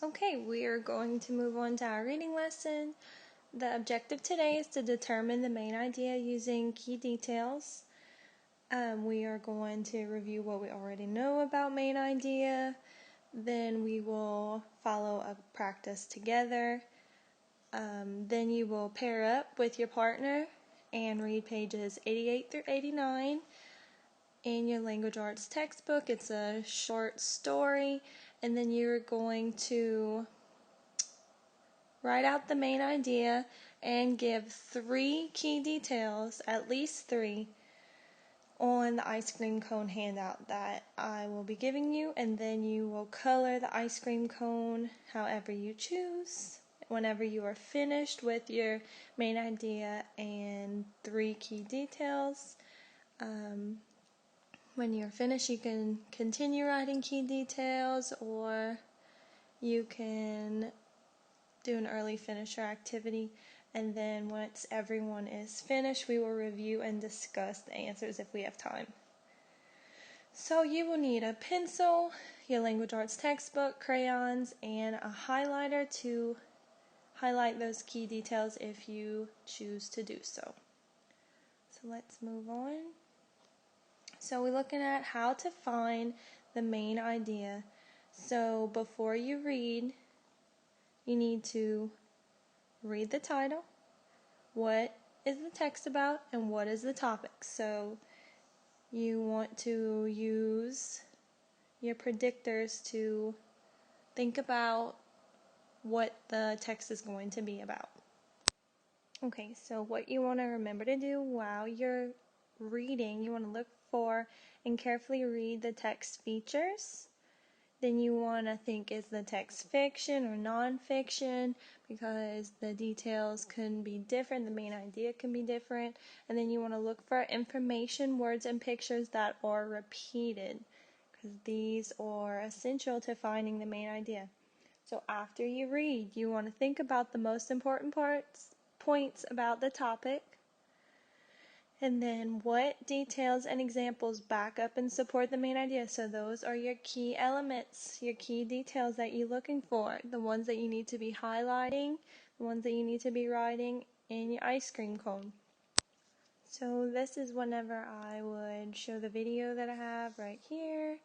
Okay, we are going to move on to our reading lesson. The objective today is to determine the main idea using key details. We are going to review what we already know about main idea. Then we will follow a practice together. Then you will pair up with your partner and read pages 88 through 89 in your language arts textbook. It's a short story, and then you're going to write out the main idea and give 3 key details, at least 3, on the ice cream cone handout that I will be giving you, and then you will color the ice cream cone however you choose. Whenever you are finished with your main idea and 3 key details, when you're finished, you can continue writing key details, or you can do an early finisher activity, and then once everyone is finished, we will review and discuss the answers if we have time. So you will need a pencil, your language arts textbook, crayons, and a highlighter to highlight those key details if you choose to do so. So let's move on. So we're looking at how to find the main idea. So before you read, you need to read the title, what is the text about, and what is the topic. So you want to use your predictors to think about what the text is going to be about. Okay, so what you want to remember to do while you're reading, you want to look for and carefully read the text features. Then you want to think, is the text fiction or non-fiction, because the details can be different, the main idea can be different. And then you want to look for information, words, and pictures that are repeated, because these are essential to finding the main idea. So after you read, you want to think about the most important points about the topic, and then what details and examples back up and support the main idea. So those are your key elements, your key details that you're looking for, the ones that you need to be highlighting, the ones that you need to be writing in your ice cream cone. So this is whenever I would show the video that I have right here.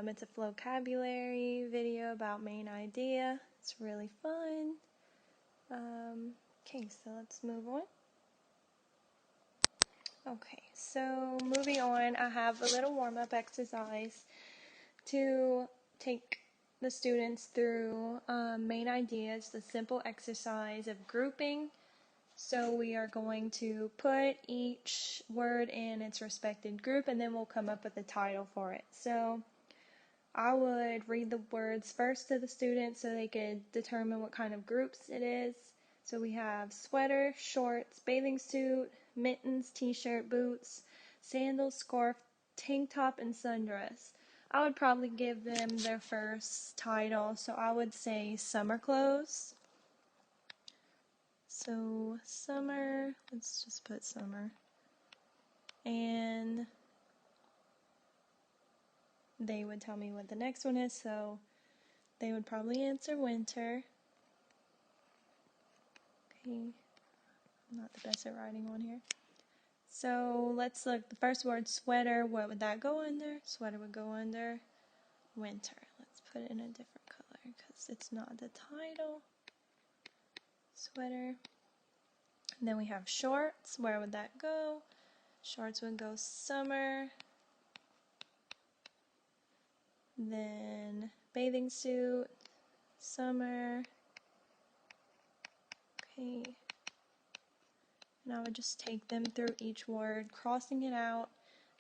It's a vocabulary video about main idea. It's really fun. Okay, so let's move on. Okay, so moving on, I have a little warm-up exercise to take the students through main ideas, the simple exercise of grouping. So we are going to put each word in its respected group, and then we'll come up with a title for it. So I would read the words first to the students so they could determine what kind of groups it is. So we have sweater, shorts, bathing suit, mittens, t-shirt, boots, sandals, scarf, tank top, and sundress. I would probably give them their first title, so I would say summer clothes. So summer, let's just put summer. And they would tell me what the next one is, so they would probably answer winter. Okay, I'm not the best at writing on here. So let's look. The first word, sweater, what would that go under? Sweater would go under winter. Let's put it in a different color because it's not the title. Sweater. And then we have shorts. Where would that go? Shorts would go summer. Then bathing suit, summer. Okay. And I would just take them through each word, crossing it out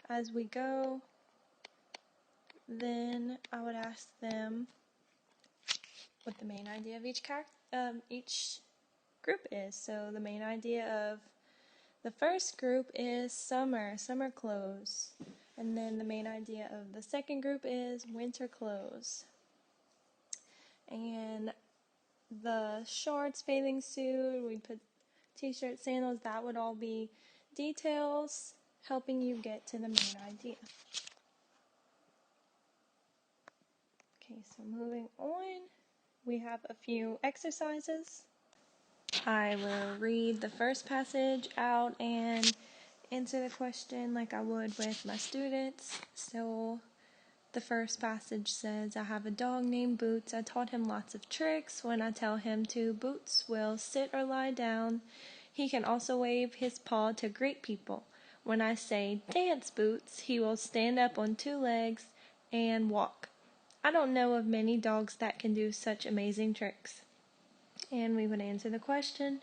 as we go. Then I would ask them what the main idea of each group is. So the main idea of the first group is summer clothes. And then the main idea of the second group is winter clothes. And the shorts, bathing suit, we put t-shirt, sandals, that would all be details helping you get to the main idea. Okay, so moving on. We have a few exercises. I will read the first passage out and answer the question like I would with my students. So the first passage says, I have a dog named Boots. I taught him lots of tricks. When I tell him to, Boots will sit or lie down. He can also wave his paw to greet people. When I say, dance, Boots, he will stand up on 2 legs and walk. I don't know of many dogs that can do such amazing tricks. And we would answer the question.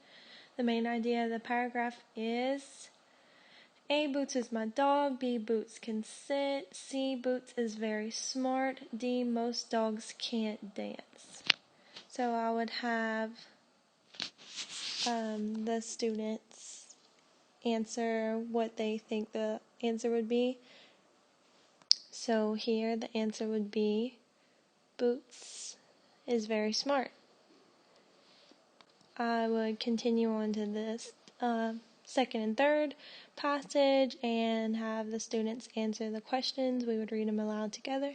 The main idea of the paragraph is, A, Boots is my dog. B, Boots can sit. C, Boots is very smart. D, most dogs can't dance. So I would have the students answer what they think the answer would be. So here the answer would be, Boots is very smart. I would continue on to this second and third passage and have the students answer the questions. We would read them aloud together.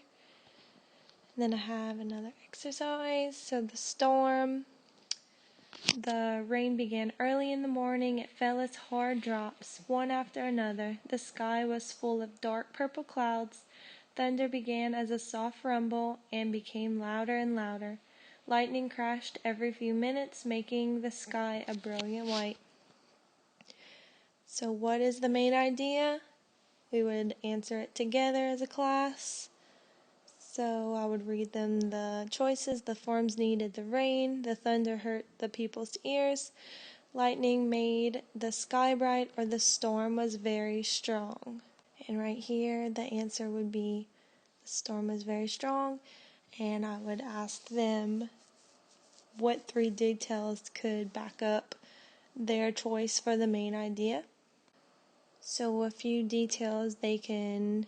And then I have another exercise. So the storm. The rain began early in the morning. It fell as hard drops, one after another. The sky was full of dark purple clouds. Thunder began as a soft rumble and became louder and louder. Lightning crashed every few minutes, making the sky a brilliant white. So what is the main idea? We would answer it together as a class. So I would read them the choices. The forms needed the rain. The thunder hurt the people's ears. Lightning made the sky bright, or the storm was very strong. And right here, the answer would be the storm was very strong. And I would ask them what 3 details could back up their choice for the main idea. So a few details they can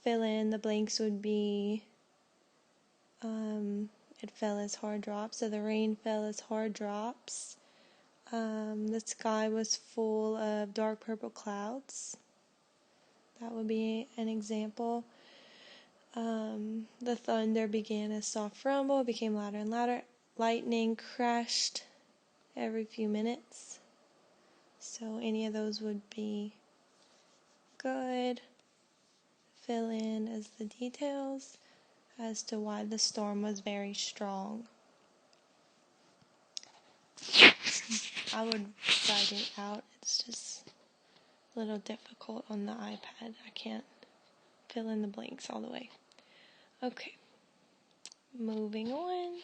fill in the blanks would be it fell as hard drops, so the rain fell as hard drops. The sky was full of dark purple clouds. That would be an example. The thunder began as soft rumble, became louder and louder. Lightning crashed every few minutes. So any of those would be good. Fill in as the details as to why the storm was very strong. I would write it out. It's just a little difficult on the iPad. I can't fill in the blanks all the way. Okay, moving on.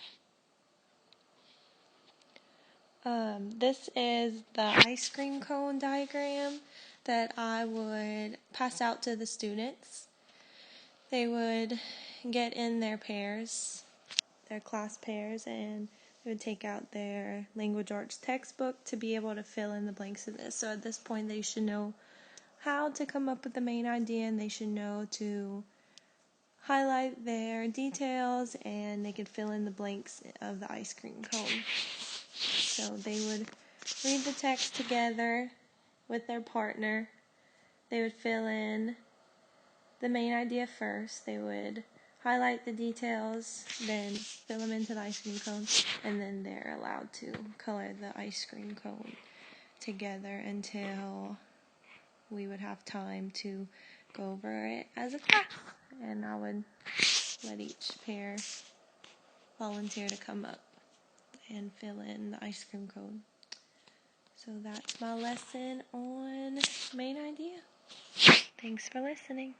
This is the ice cream cone diagram that I would pass out to the students. They would get in their pairs, their class pairs, and they would take out their language arts textbook to be able to fill in the blanks of this. So at this point they should know how to come up with the main idea, and they should know to highlight their details, and they could fill in the blanks of the ice cream cone. So they would read the text together with their partner. They would fill in the main idea first. They would highlight the details, then fill them into the ice cream cone, and then they're allowed to color the ice cream cone together until we would have time to go over it as a class. And I would let each pair volunteer to come up and fill in the ice cream cone. So that's my lesson on main idea. Thanks for listening.